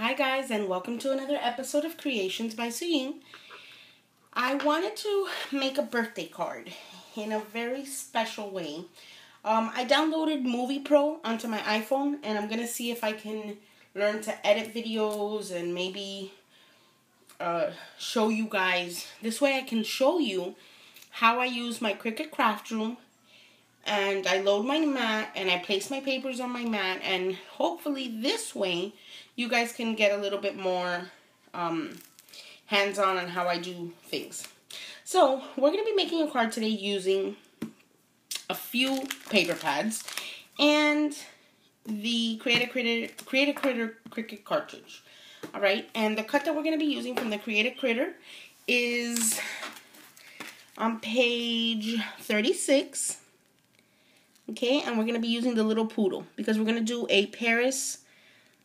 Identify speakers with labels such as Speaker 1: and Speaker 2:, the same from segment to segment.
Speaker 1: Hi guys, and welcome to another episode of Creations by Suying. I wanted to make a birthday card in a very special way. I downloaded Movie Pro onto my iPhone, and I'm going to see if I can learn to edit videos and maybe show you guys. This way I can show you how I use my Cricut craft room, and I load my mat and I place my papers on my mat, and hopefully this way you guys can get a little bit more hands-on on how I do things. So we're going to be making a card today using a few paper pads and the Create a Critter Cricut cartridge. Alright, and the cut that we're going to be using from the Create a Critter is on page 36. Okay, and we're going to be using the little poodle because we're going to do a Paris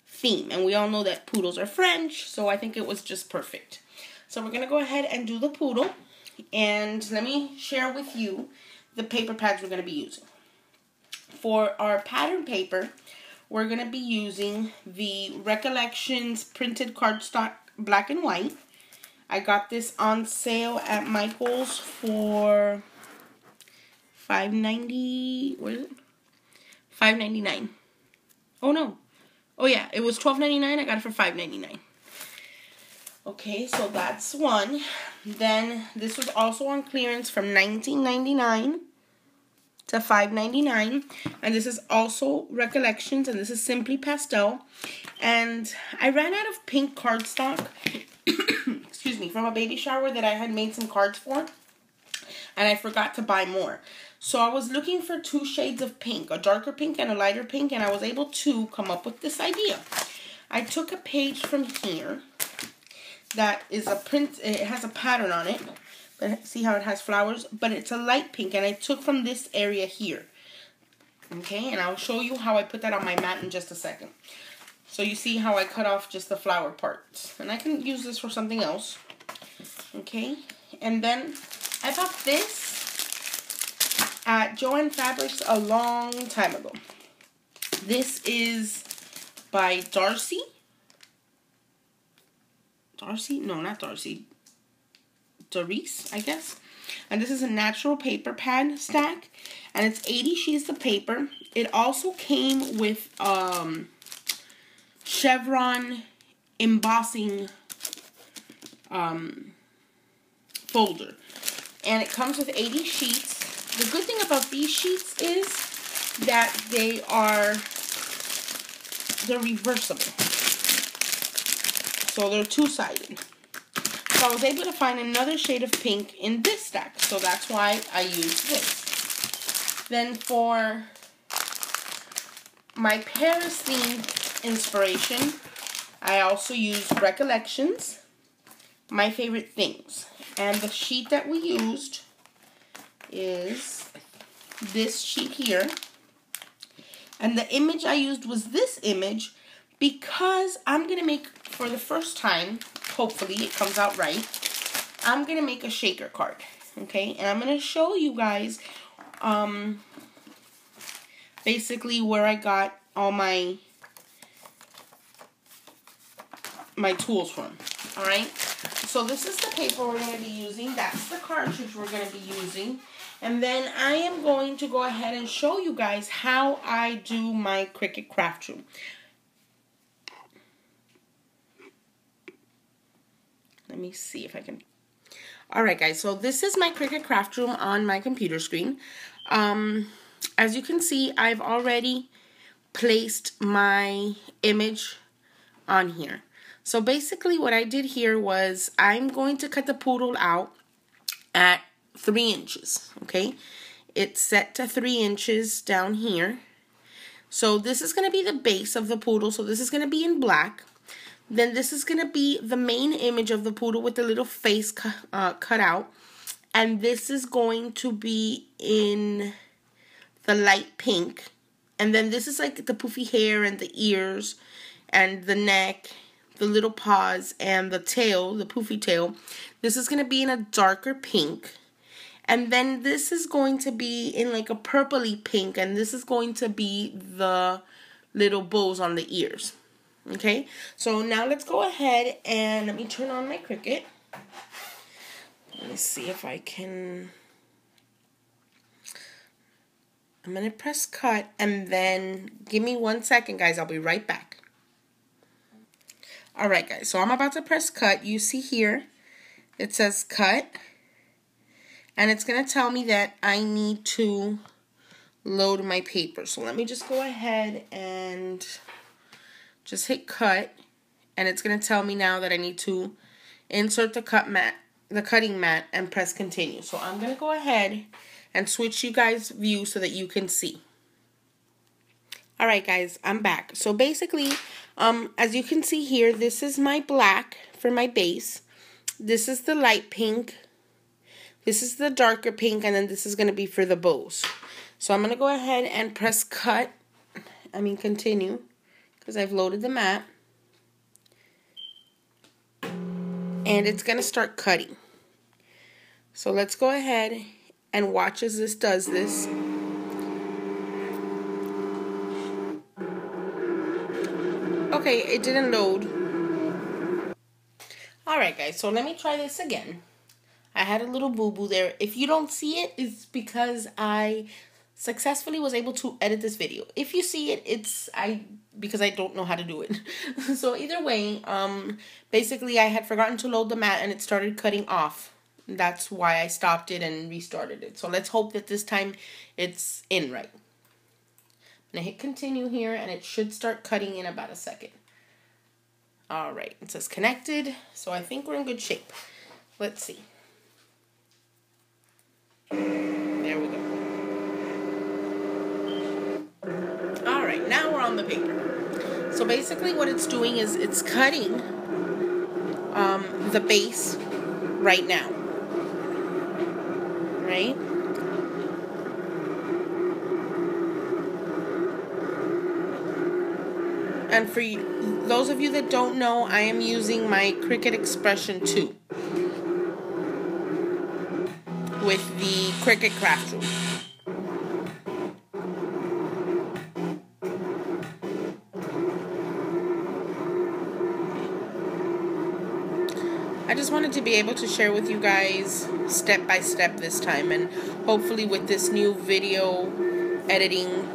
Speaker 1: theme. And we all know that poodles are French, so I think it was just perfect. So we're going to go ahead and do the poodle. And let me share with you the paper pads we're going to be using. For our pattern paper, we're going to be using the Recollections printed cardstock black and white. I got this on sale at Michael's for $5.90. What is it? $5.99. Oh no. Oh yeah, it was $12.99. I got it for $5.99. Okay, so that's one. Then this was also on clearance from $19.99 to $5.99. And this is also Recollections, and this is Simply Pastel. And I ran out of pink cardstock, excuse me, from a baby shower that I had made some cards for. And I forgot to buy more. So I was looking for two shades of pink, a darker pink and a lighter pink, and I was able to come up with this idea. I took a page from here that is a print, it has a pattern on it, but see how it has flowers, but it's a light pink, and I took from this area here. Okay, and I'll show you how I put that on my mat in just a second. So you see how I cut off just the flower parts, and I can use this for something else. Okay, and then I bought this at Joann Fabrics a long time ago. This is by Darcy. Darcy? No, not Darcy. Doris, I guess. And this is a natural paper pad stack. And it's 80 sheets of paper. It also came with chevron embossing folder. And it comes with 80 sheets. The good thing about these sheets is that they're reversible. So they're two-sided. So I was able to find another shade of pink in this stack. So that's why I used this. Then for my Paris themed inspiration, I also used Recollections, My Favorite Things. And the sheet that we used is this sheet here. And the image I used was this image because I'm going to make, for the first time, hopefully it comes out right, I'm going to make a shaker card. Okay, and I'm going to show you guys basically where I got all my tools from. Alright, so this is the paper we're going to be using. That's the cartridge we're going to be using. And then I am going to go ahead and show you guys how I do my Cricut craft room. Let me see if I can. Alright guys, so this is my Cricut craft room on my computer screen. As you can see, I've already placed my image on here. So basically what I did here was I'm going to cut the poodle out at 3 inches, okay? It's set to 3 inches down here. So this is going to be the base of the poodle. So this is going to be in black. Then this is going to be the main image of the poodle with the little face cut out. And this is going to be in the light pink. And then this is like the poofy hair and the ears and the neck, the little paws, and the tail, the poofy tail. This is going to be in a darker pink. And then this is going to be in like a purpley pink. And this is going to be the little bows on the ears. Okay, so now let's go ahead and let me turn on my Cricut. Let me see if I can. I'm going to press cut, and then give me 1 second, guys. I'll be right back. Alright, guys. So I'm about to press cut. You see here, it says cut. And it's going to tell me that I need to load my paper. So let me just go ahead and just hit cut. And it's going to tell me now that I need to insert the cutting mat, and press continue. So I'm going to go ahead and switch you guys' view so that you can see. Alright guys, I'm back. So basically, as you can see here, this is my black for my base. This is the light pink. This is the darker pink, and then this is going to be for the bows. So I'm going to go ahead and press continue, because I've loaded the mat. And it's going to start cutting. So let's go ahead and watch as this does this. Okay, it didn't load. Alright guys, so let me try this again. I had a little boo-boo there. If you don't see it, it's because I successfully was able to edit this video. If you see it, it's because I don't know how to do it. So either way, basically I had forgotten to load the mat and it started cutting off. That's why I stopped it and restarted it. So let's hope that this time it's in right. I'm going to hit continue here, and it should start cutting in about a second. Alright, it says connected. So I think we're in good shape. Let's see. There we go. Alright, now we're on the paper. So basically what it's doing is it's cutting the base right now. Right? And for those of you that don't know, I am using my Cricut Expression 2 with the Cricut Craft Room. I just wanted to be able to share with you guys step by step this time, and hopefully with this new video editing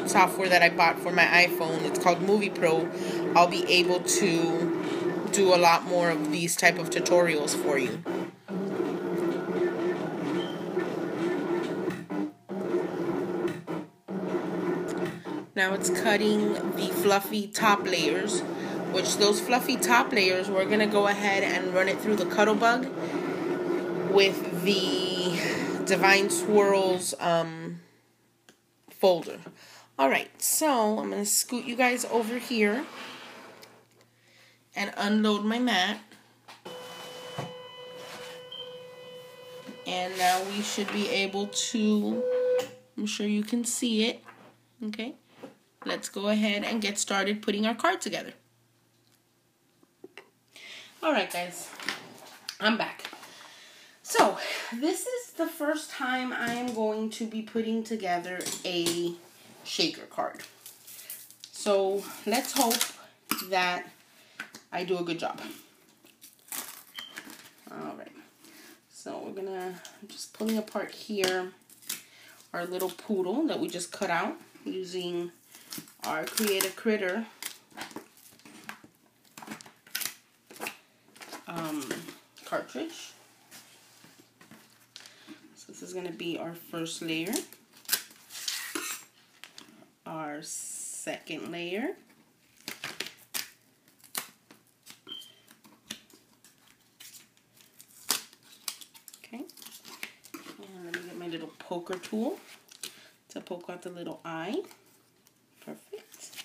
Speaker 1: software that I bought for my iPhone, it's called Movie Pro, I'll be able to do a lot more of these type of tutorials for you. Now it's cutting the fluffy top layers, which those fluffy top layers, we're going to go ahead and run it through the Cuttlebug with the Divine Swirls folder. Alright, so I'm going to scoot you guys over here and unload my mat. And now we should be able to, I'm sure you can see it. Okay, let's go ahead and get started putting our card together. Alright guys, I'm back. So, this is the first time I am going to be putting together a shaker card. So, let's hope that I do a good job. Alright, so we're gonna, just pulling apart here our little poodle that we just cut out using our Create a Critter cartridge. So this is going to be our first layer, our second layer, okay, and let me get my little poker tool to poke out the little eye. Perfect.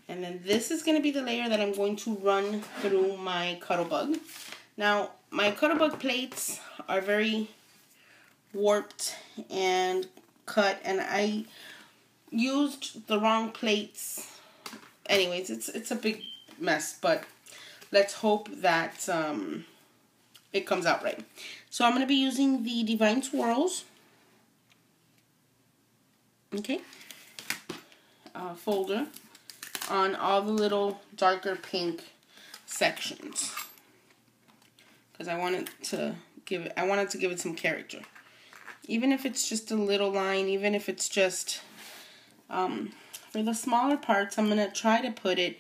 Speaker 1: And then this is going to be the layer that I'm going to run through my Cuttlebug. Now, my Cuttlebug plates are very warped and cut, and I used the wrong plates. Anyways, it's a big mess, but let's hope that it comes out right. So I'm going to be using the Divine Swirls. Okay. Folder on all the little darker pink sections. Because I wanted to give it some character. Even if it's just a little line, even if it's just, for the smaller parts, I'm going to try to put it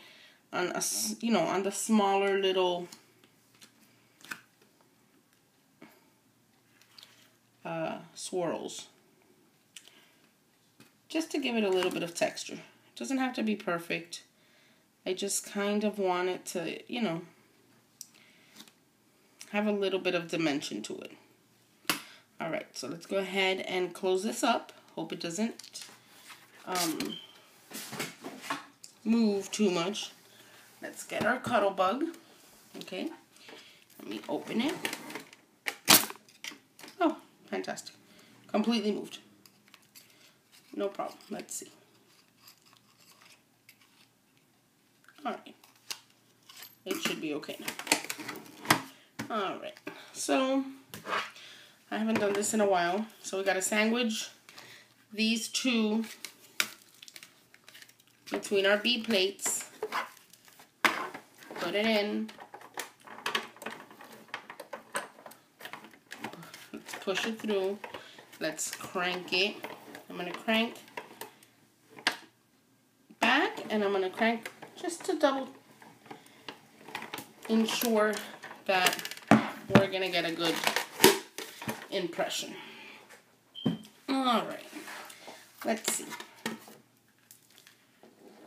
Speaker 1: on, on the smaller little swirls. Just to give it a little bit of texture. It doesn't have to be perfect. I just kind of want it to, have a little bit of dimension to it. Alright, so let's go ahead and close this up. Hope it doesn't move too much. Let's get our cuddle bug. Okay, let me open it. Oh, fantastic. Completely moved. No problem. Let's see. Alright. It should be okay now. Alright. So, I haven't done this in a while. So, we got to sandwich these two between our bead plates. Put it in. Let's push it through. Let's crank it. I'm going to crank back, and I'm going to crank just to double ensure that we're going to get a good impression. Alright, let's see.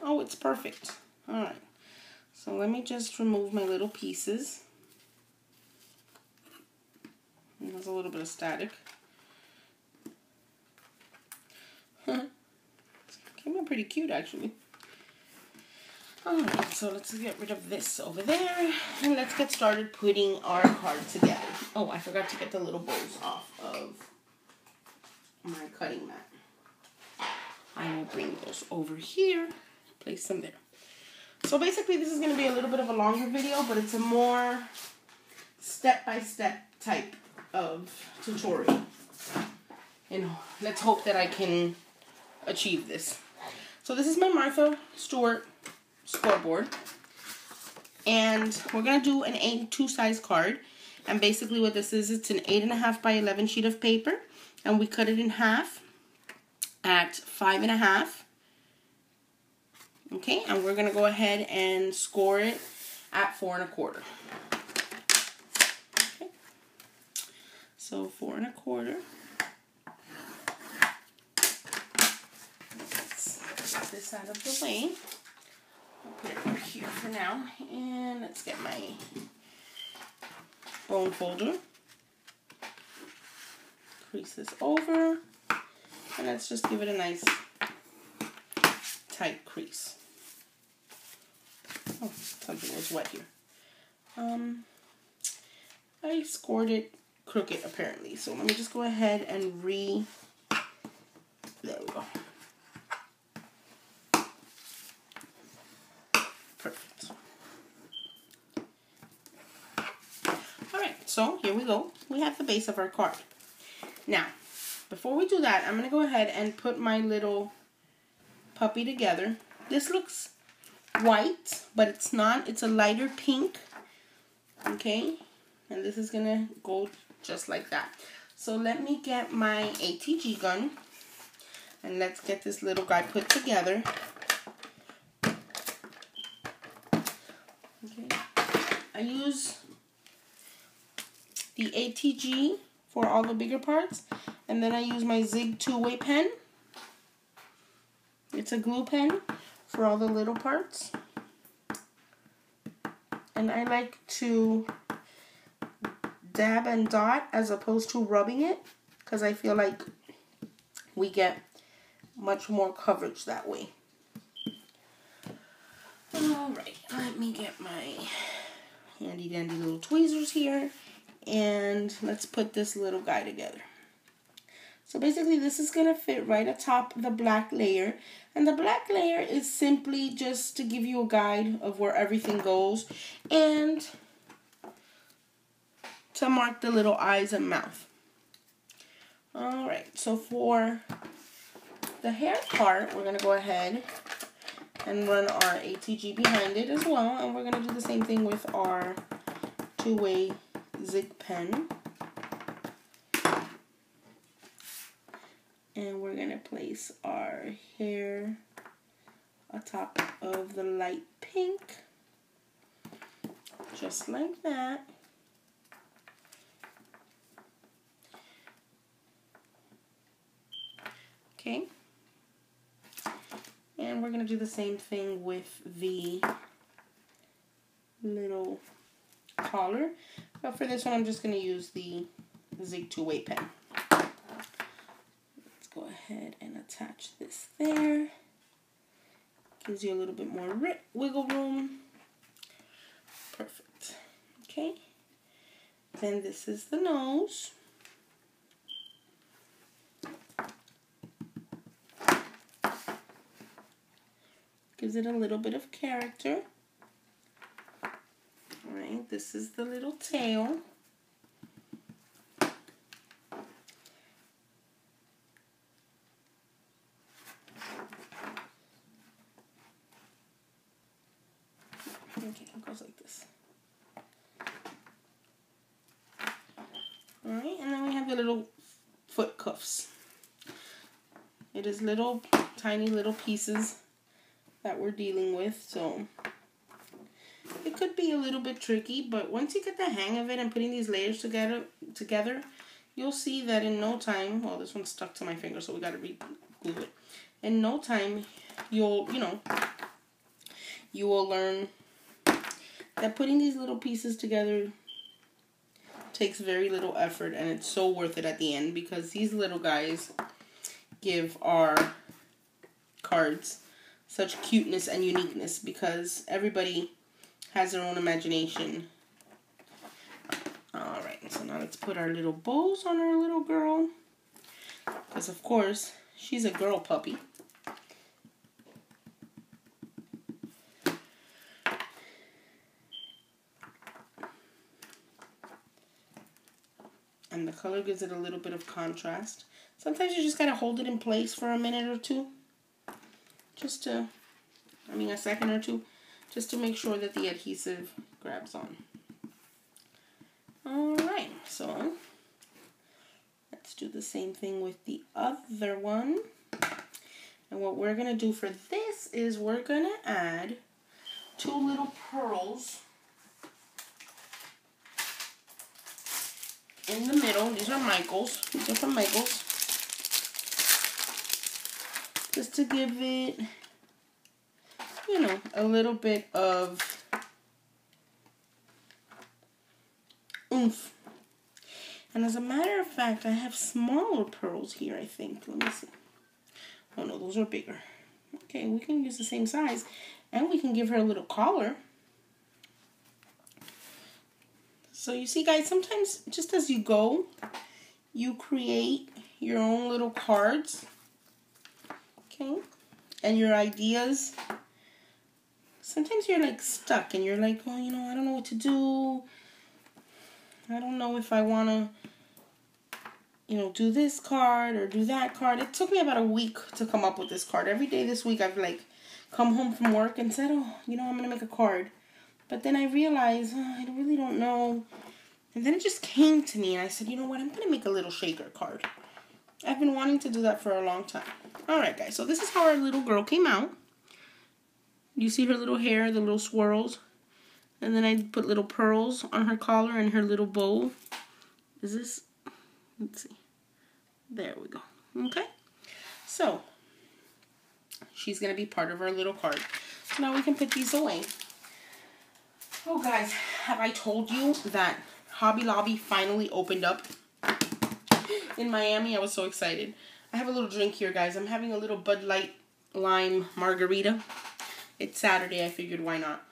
Speaker 1: Oh, it's perfect. Alright, so let me just remove my little pieces. There's a little bit of static. Came out pretty cute, actually. Alright, so let's get rid of this over there, and let's get started putting our card together. Oh, I forgot to get the little bows off of my cutting mat. I will bring those over here, place them there. So basically, this is going to be a little bit of a longer video, but it's a more step-by-step type of tutorial. And let's hope that I can achieve this. So this is my Martha Stewart scoreboard, and we're going to do an 8-2 size card. And basically what this is, it's an 8.5 by 11 sheet of paper, and we cut it in half at 5.5. Okay, and we're going to go ahead and score it at 4.25. Okay, so 4.25. Let's get this out of the way. I'll put it over here for now, and let's get my bone folder. Crease this over, and let's just give it a nice tight crease. Oh, something was wet here. I scored it crooked apparently, so let me just go ahead and there we go. Perfect. Alright, so here we go. We have the base of our card. Now, before we do that, I'm going to go ahead and put my little puppy together. This looks white, but it's not. It's a lighter pink. Okay? And this is going to go just like that. So let me get my ATG gun, and let's get this little guy put together. Okay. I use the ATG for all the bigger parts, and then I use my Zig 2-way pen. It's a glue pen for all the little parts. And I like to dab and dot as opposed to rubbing it, because I feel like we get much more coverage that way. Alright, let me get my handy dandy little tweezers here, and let's put this little guy together. So basically this is going to fit right atop the black layer, and the black layer is simply just to give you a guide of where everything goes and to mark the little eyes and mouth. Alright, so for the hair part, we're going to go ahead and run our ATG behind it as well. And we're going to do the same thing with our two-way zig pen. And we're going to place our hair atop of the light pink. Just like that. Okay. And we're going to do the same thing with the little collar. But for this one, I'm just going to use the Zig two-way pen. Let's go ahead and attach this there. Gives you a little bit more wiggle room. Perfect. Okay. Then this is the nose. Gives it a little bit of character. Alright, this is the little tail. Okay, it goes like this. Alright, and then we have the little foot cuffs. It is little, tiny little pieces that we're dealing with, so it could be a little bit tricky, but once you get the hang of it and putting these layers together, you'll see that in no time, well, this one's stuck to my finger, so we got to re-glue it. In no time, you will learn that putting these little pieces together takes very little effort, and it's so worth it at the end, because these little guys give our cards such cuteness and uniqueness, because everybody has their own imagination. Alright, so now let's put our little bows on our little girl, because of course she's a girl puppy. And the color gives it a little bit of contrast. Sometimes you just gotta hold it in place for a minute or two. Just to, a second or two, just to make sure that the adhesive grabs on. Alright, so let's do the same thing with the other one. And what we're going to do for this is we're going to add 2 little pearls in the middle. These are Michael's. These are from Michael's. Just to give it, a little bit of oomph. And as a matter of fact, I have smaller pearls here, I think. Let me see. Oh no, those are bigger. Okay, we can use the same size. And we can give her a little collar. So you see, guys, sometimes just as you go, you create your own little cards. Okay? And your ideas. Sometimes you're like stuck and you're like, oh, I don't know what to do. I don't know if I want to, do this card or do that card. It took me about a week to come up with this card. Every day this week I've come home from work and said, oh, I'm going to make a card. But then I realized, I really don't know. And then it just came to me and I said, you know what, I'm going to make a little shaker card. I've been wanting to do that for a long time. Alright, guys, so this is how our little girl came out. You see her little hair, the little swirls. And then I put little pearls on her collar and her little bow. Is this? Let's see. There we go. Okay. So, she's going to be part of our little card. So now we can put these away. Oh, guys, have I told you that Hobby Lobby finally opened up in Miami? I was so excited. I have a little drink here, guys. I'm having a little Bud Light lime margarita. It's Saturday. I figured, why not?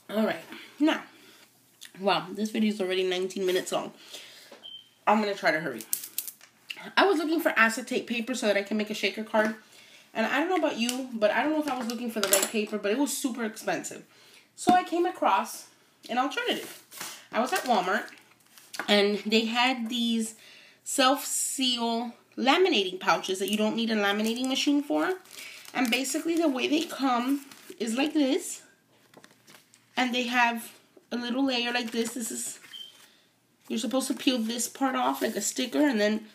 Speaker 1: Alright. Now, wow, this video is already 19 minutes long. I'm going to try to hurry. I was looking for acetate paper so that I can make a shaker card. And I don't know about you, but I don't know if I was looking for the right paper, but it was super expensive. So I came across an alternative. I was at Walmart, and they had these self-seal laminating pouches that you don't need a laminating machine for. And basically the way they come is like this. And they have a little layer like this. This is, you're supposed to peel this part off like a sticker and then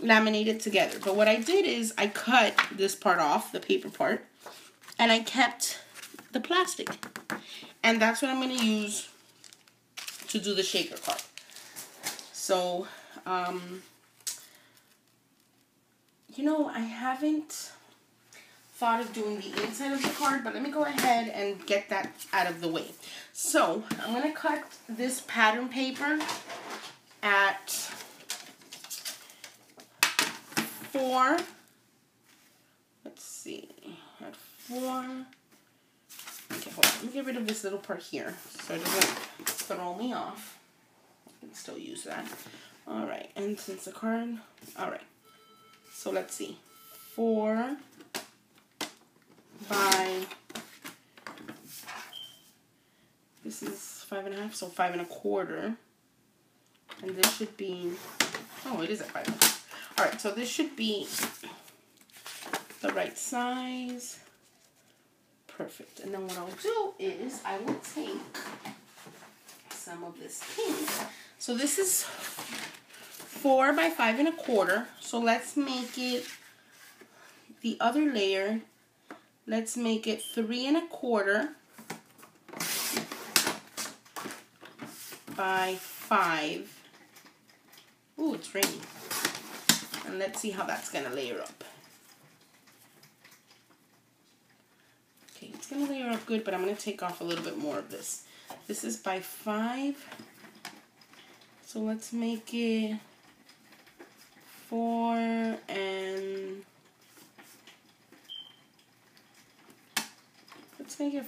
Speaker 1: laminate it together. But what I did is I cut this part off, the paper part, and I kept the plastic. And that's what I'm going to use to do the shaker card. So, you know, I haven't thought of doing the inside of the card, but let me go ahead and get that out of the way. So, I'm going to cut this pattern paper at 4. Let's see. At 4. Okay, hold on. Let me get rid of this little part here so it doesn't throw me off. I can still use that. Alright, and since the card... Alright. So, let's see. 4 by... This is 5.5, so 5 1/4. And this should be... Oh, it is at 5 1/4. Alright, so this should be the right size. Perfect. And then what I'll do is I will take some of this pink. So this is 4 by 5 1/4. So let's make it the other layer. Let's make it 3 1/4 by 5. Ooh, it's raining. And let's see how that's going to layer up. Okay, it's going to layer up good, but I'm going to take off a little bit more of this. This is by 5. So let's make it 4 and... Let's make it...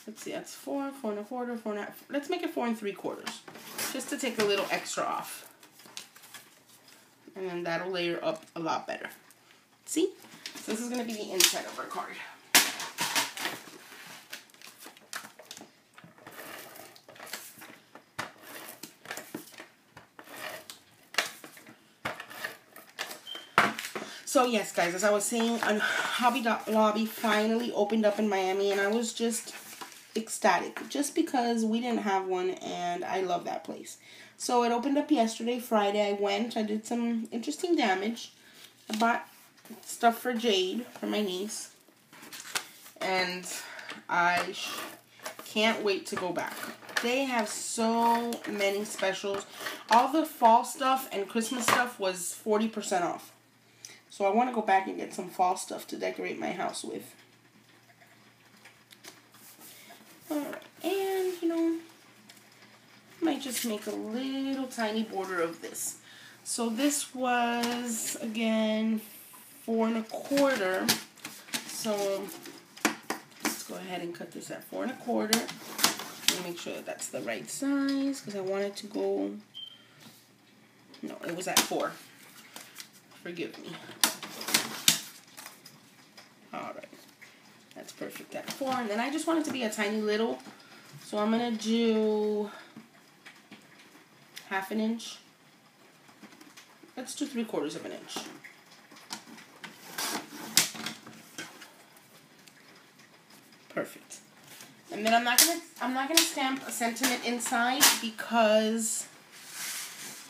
Speaker 1: Let's see, that's 4, 4 1/4, 4 1/2. Let's make it 4 3/4. Just to take a little extra off. And then that'll layer up a lot better. See? So this is going to be the inside of our card. So yes, guys, as I was saying, Hobby Lobby finally opened up in Miami, and I was just ecstatic. Just because we didn't have one, and I love that place. So it opened up yesterday, Friday. I went. I did some interesting damage. I bought stuff for Jade, for my niece. And I can't wait to go back. They have so many specials. All the fall stuff and Christmas stuff was 40% off. So I want to go back and get some fall stuff to decorate my house with. Alright, and you know, might just make a little tiny border of this. So this was, again, 4 1/4. So let's go ahead and cut this at 4 1/4. Let me make sure that that's the right size, because I want it to go... No, it was at 4. Forgive me. Alright. That's perfect at 4. And then I just want it to be a tiny little. So I'm going to do 1/2 inch. Let's do 3/4 inch. Perfect. And then I'm not gonna stamp a sentiment inside because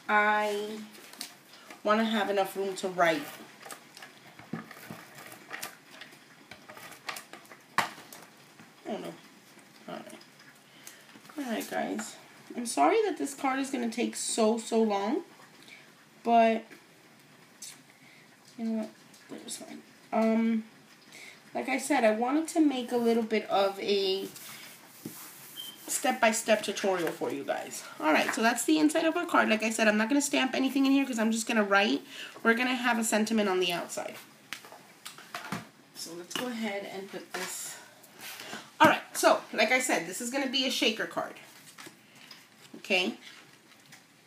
Speaker 1: I want to have enough room to write. Oh no. Alright guys. I'm sorry that this card is going to take so long. But, you know what? That was fine. Like I said, I wanted to make a little bit of a step-by-step tutorial for you guys. Alright, so that's the inside of our card. Like I said, I'm not going to stamp anything in here because I'm just going to write. We're going to have a sentiment on the outside. So let's go ahead and put this. Alright, so like I said, this is going to be a shaker card. Okay?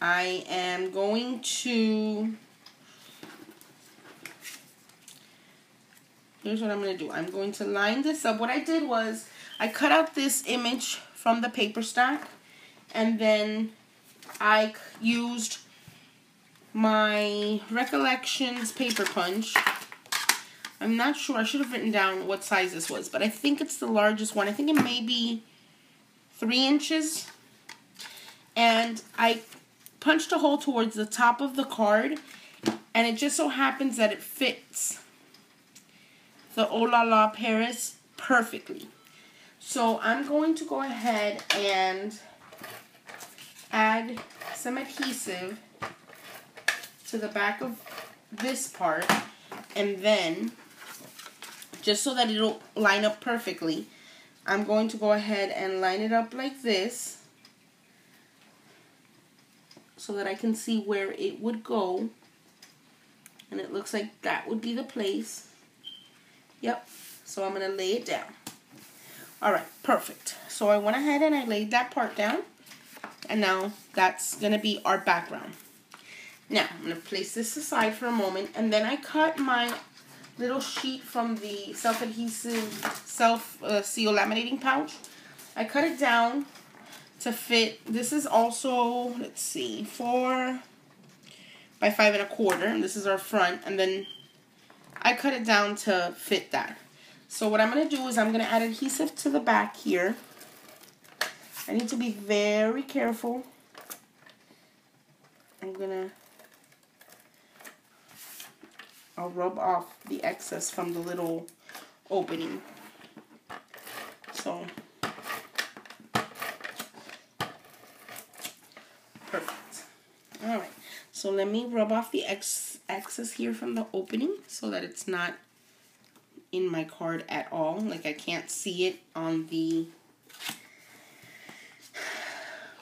Speaker 1: I am going to... Here's what I'm going to do. I'm going to line this up. What I did was I cut out this image from the paper stack, and then I used my Recollections paper punch I'm not sure. I should have written down what size this was, but I think it's the largest one. I think it may be 3 inches. And I punched a hole towards the top of the card, and it just so happens that it fits the Oh La La Paris perfectly. So I'm going to go ahead and add some adhesive to the back of this part, and then just so that it'll line up perfectly, I'm going to go ahead and line it up like this so that I can see where it would go. And it looks like that would be the place. Yep. So I'm going to lay it down. Alright, perfect. So I went ahead and I laid that part down. And now that's going to be our background. Now, I'm going to place this aside for a moment. And then I cut my little sheet from the self-adhesive, self-seal laminating pouch. I cut it down to fit. This is also, let's see, 4 by 5 1/4. And this is our front. And then I cut it down to fit that. So what I'm going to do is I'm going to add adhesive to the back here. I need to be very careful. I'll rub off the excess from the little opening. So, perfect. Alright, so let me rub off the excess here from the opening so that it's not in my card at all. Like I can't see it on the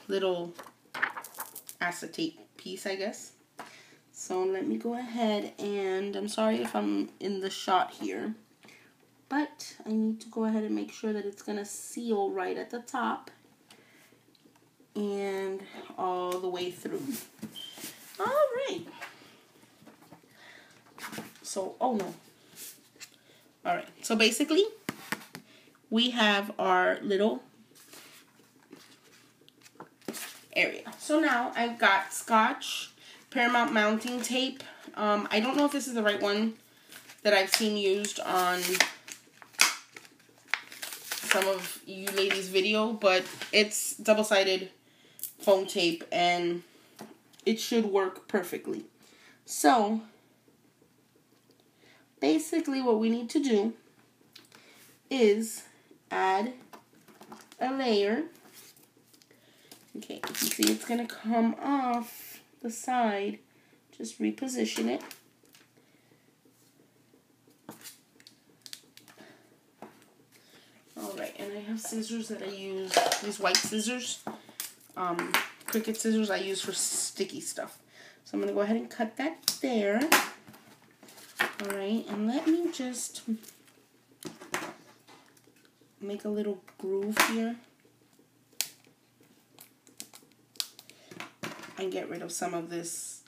Speaker 1: little acetate piece, I guess. So let me go ahead and, I'm sorry if I'm in the shot here, but I need to go ahead and make sure that it's going to seal right at the top and all the way through. Alright. So, oh no. Alright, so basically, we have our little area. So now I've got Scotch Paramount mounting tape. I don't know if this is the right one that I've seen used on some of you ladies' video, but it's double-sided foam tape and it should work perfectly. So basically what we need to do is add a layer. Okay, you can see it's going to come off the side. Just reposition it. Alright, and I have scissors that I use, these white scissors. Cricut scissors I use for sticky stuff. So I'm going to go ahead and cut that there. Alright, and let me just make a little groove here. And get rid of some of this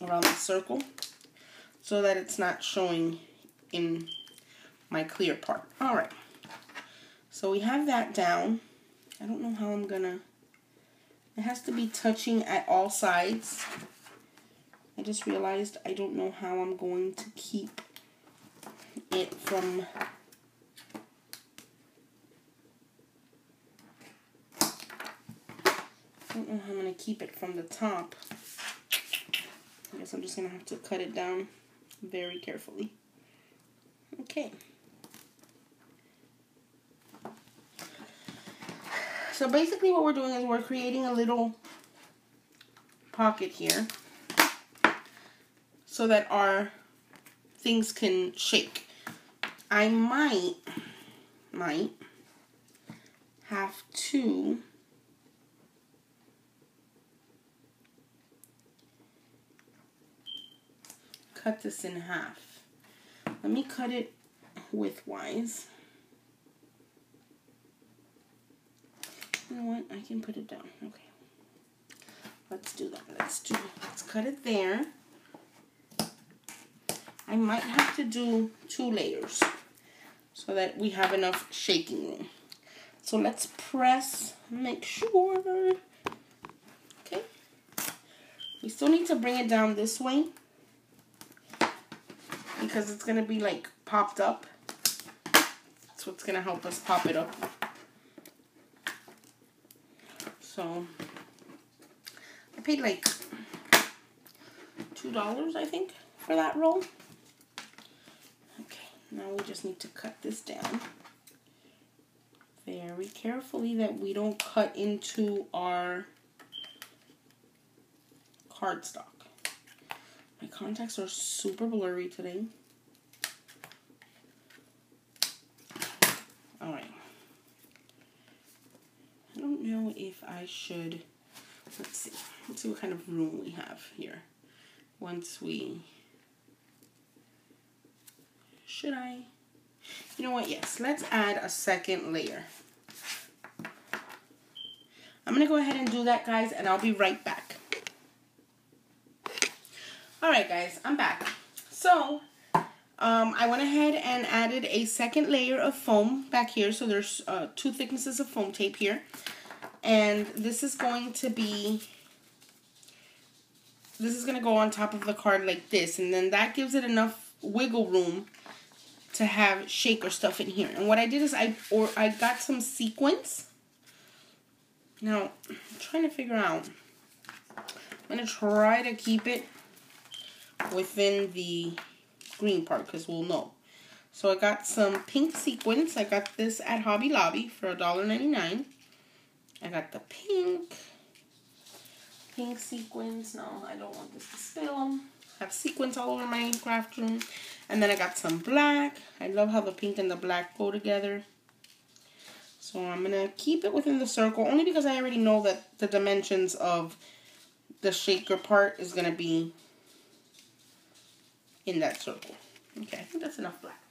Speaker 1: around the circle so that it's not showing in my clear part. Alright, so we have that down. I don't know how I'm gonna, it has to be touching at all sides. I just realized I don't know how I'm going to keep it from I don't know how I'm going to keep it from the top. I guess I'm just going to have to cut it down very carefully. Okay. So basically what we're doing is we're creating a little pocket here so that our things can shake. I might have to cut this in half. Let me cut it widthwise. You know what? I can put it down. Okay. Let's do that. Let's cut it there. I might have to do 2 layers so that we have enough shaking room. So let's press, make sure. Okay. You still need to bring it down this way because it's going to be like popped up. That's what's going to help us pop it up. So I paid like $2, I think, for that roll. Okay, now we just need to cut this down very carefully that we don't cut into our cardstock. My contacts are super blurry today. Alright. I don't know if I should... Let's see. Let's see what kind of room we have here. Once we... Should I? You know what? Yes. Let's add a second layer. I'm going to go ahead and do that, guys, and I'll be right back. Alright, guys. I'm back. So, I went ahead and added a second layer of foam back here. So, there's 2 thicknesses of foam tape here. And this is going to be... This is going to go on top of the card like this. And then that gives it enough wiggle room to have shaker stuff in here. And what I did is I got some sequins. Now, I'm trying to figure out. I'm going to try to keep it within the green part because we'll know. So I got some pink sequins. I got this at Hobby Lobby for $1.99. I got the pink sequins. No, I don't want this to spill them. I have sequins all over my craft room. And then I got some black. I love how the pink and the black go together. So I'm going to keep it within the circle only because I already know that the dimensions of the shaker part is going to be in that circle. Okay, I think that's enough black.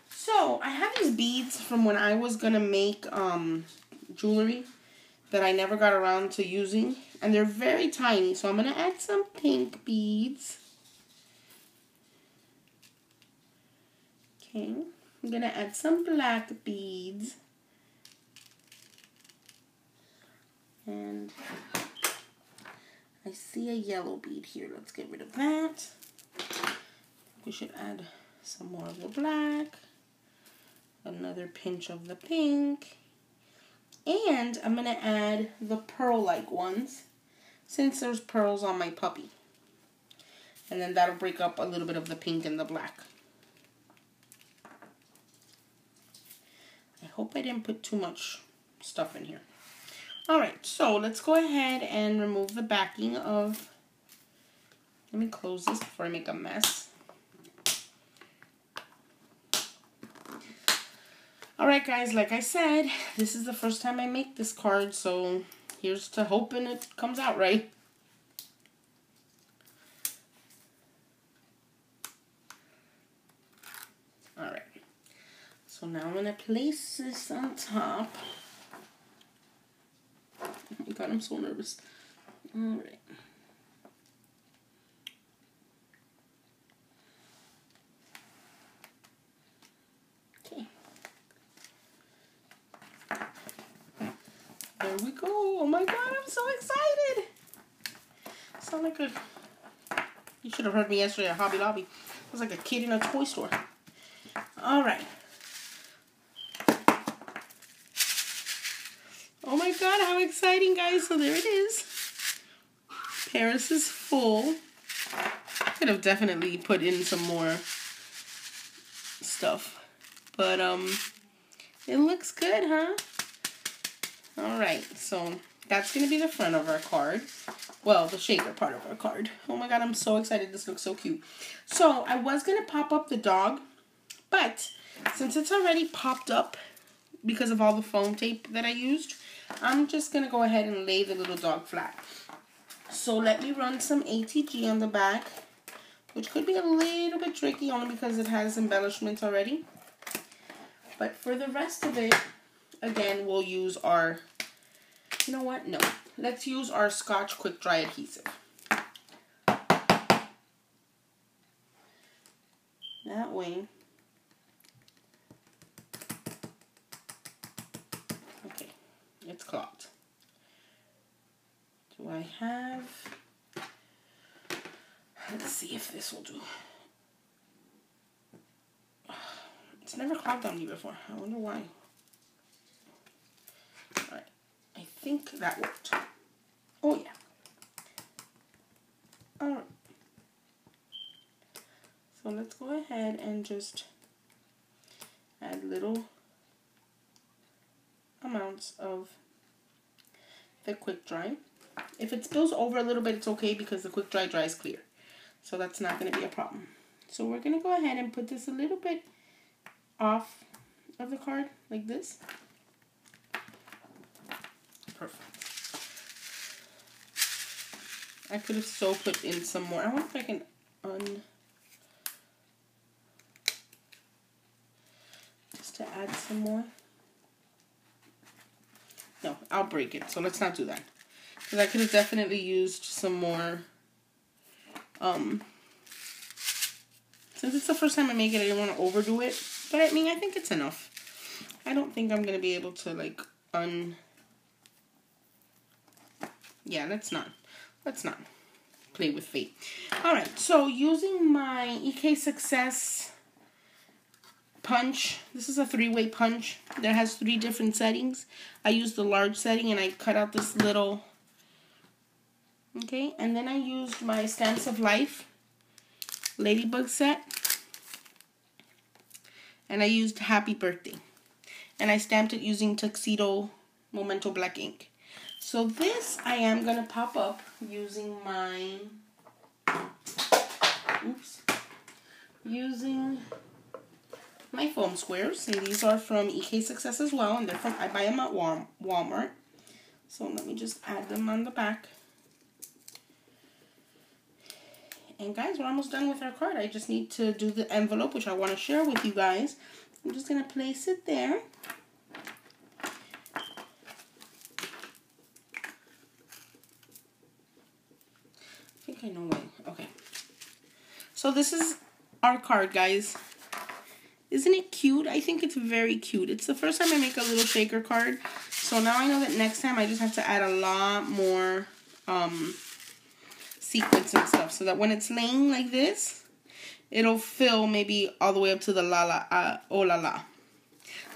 Speaker 1: So I have these beads from when I was going to make jewelry that I never got around to using. And they're very tiny. So I'm going to add some pink beads. Okay, I'm going to add some black beads. And I see a yellow bead here. Let's get rid of that. We should add some more of the black. Another pinch of the pink. And I'm going to add the pearl-like ones since there's pearls on my puppy. And then that'll break up a little bit of the pink and the black. I hope I didn't put too much stuff in here. Alright, so let's go ahead and remove the backing of... Let me close this before I make a mess. Alright guys, like I said, this is the first time I make this card, so here's to hoping it comes out right. Alright, so now I'm going to place this on top. Oh my god, I'm so nervous. Alright. Okay. There we go. Oh my god, I'm so excited. I sound like a... You should have heard me yesterday at Hobby Lobby. I was like a kid in a toy store. Alright. Oh my god, how exciting, guys. So there it is. Paris is full. I could have definitely put in some more stuff. But, it looks good, huh? Alright, so that's going to be the front of our card. Well, the shaker part of our card. Oh my god, I'm so excited. This looks so cute. So, I was going to pop up the dog. But, since it's already popped up because of all the foam tape that I used, I'm just going to go ahead and lay the little dog flat. So let me run some ATG on the back, which could be a little bit tricky only because it has embellishments already. But for the rest of it, again, we'll use our, you know what? No. Let's use our Scotch Quick Dry Adhesive. That way. Okay, it's clogged. Do I have see if this will do. It's never clogged on me before. I wonder why. Alright. I think that worked. Oh, yeah. Alright. So let's go ahead and just add little amounts of the quick dry. If it spills over a little bit, it's okay because the quick dry dries clear. So that's not going to be a problem. So we're going to go ahead and put this a little bit off of the card like this. Perfect. I could have so put in some more. I wonder if I can just to add some more. No, I'll break it. So let's not do that. Because I could have definitely used some more. Since it's the first time I make it, I didn't want to overdo it. But I mean, I think it's enough. I don't think I'm going to be able to like Yeah, let's not play with fate. Alright, so using my EK Success punch. This is a 3-way punch that has 3 different settings. I used the large setting and I cut out this little. Okay, and then I used my Stamps of Life Ladybug set. And I used Happy Birthday. And I stamped it using Tuxedo Memento Black ink. So this I am going to pop up using my, using my foam squares. And these are from EK Success as well. And they're from, I buy them at Walmart. So let me just add them on the back. And guys, we're almost done with our card. I just need to do the envelope, which I want to share with you guys. I'm just going to place it there. I think I know why. Okay. So this is our card, guys. Isn't it cute? I think it's very cute. It's the first time I make a little shaker card. So now I know that next time I just have to add a lot more sequins and stuff. So that when it's laying like this, it'll fill maybe all the way up to the oh la la.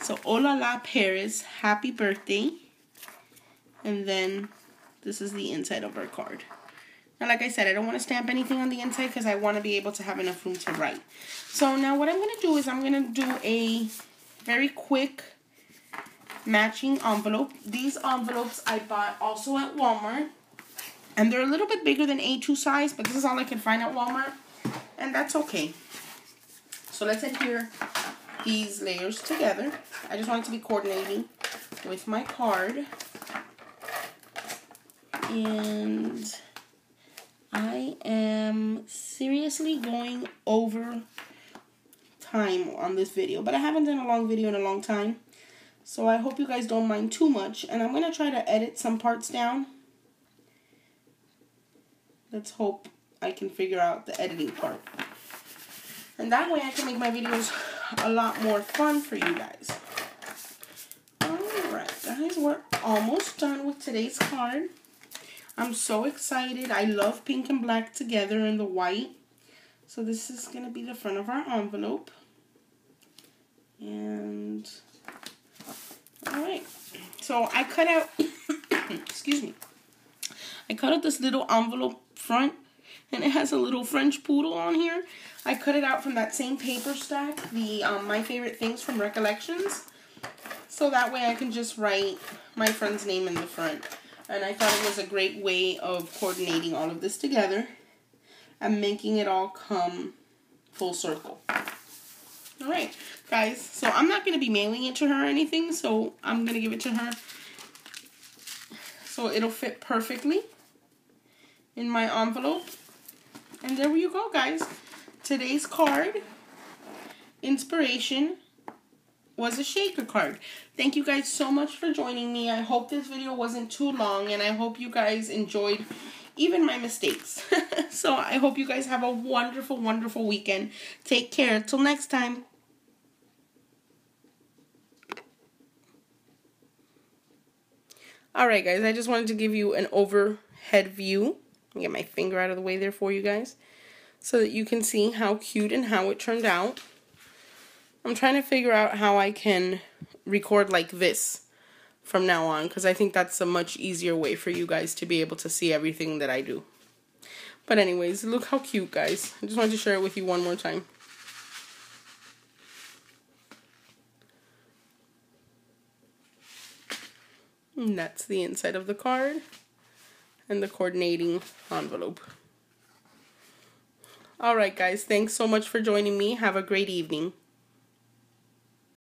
Speaker 1: So oh la la Paris, happy birthday. And then this is the inside of our card. Now, like I said, I don't want to stamp anything on the inside because I want to be able to have enough room to write. So now what I'm going to do is I'm going to do a very quick matching envelope. These envelopes I bought also at Walmart. And they're a little bit bigger than A2 size, but this is all I could find at Walmart. And that's okay. So let's adhere these layers together. I just want it to be coordinating with my card. And I am seriously going over time on this video, but I haven't done a long video in a long time, so I hope you guys don't mind too much. And I'm going to try to edit some parts down. Let's hope I can figure out the editing part, and that way I can make my videos a lot more fun for you guys. Alright guys, we're almost done with today's card. I'm so excited. I love pink and black together in the white. So this is going to be the front of our envelope. And, alright. So I cut out, excuse me. I cut out this little envelope front. And it has a little French poodle on here. I cut it out from that same paper stack. The My Favorite Things from Recollections. So that way I can just write my friend's name in the front. And I thought it was a great way of coordinating all of this together and making it all come full circle. Alright, guys. So I'm not going to be mailing it to her or anything. So I'm going to give it to her so it'll fit perfectly in my envelope. And there you go, guys. Today's card inspiration was a shaker card. Thank you guys so much for joining me. I hope this video wasn't too long, and I hope you guys enjoyed even my mistakes. So I hope you guys have a wonderful, wonderful weekend. Take care. Till next time. Alright guys, I just wanted to give you an overhead view. Get my finger out of the way there for you guys. so that you can see how cute and how it turned out. I'm trying to figure out how I can record like this from now on, because I think that's a much easier way for you guys to be able to see everything that I do. But anyways, look how cute, guys. I just wanted to share it with you one more time. And that's the inside of the card and the coordinating envelope. Alright guys, thanks so much for joining me. Have a great evening.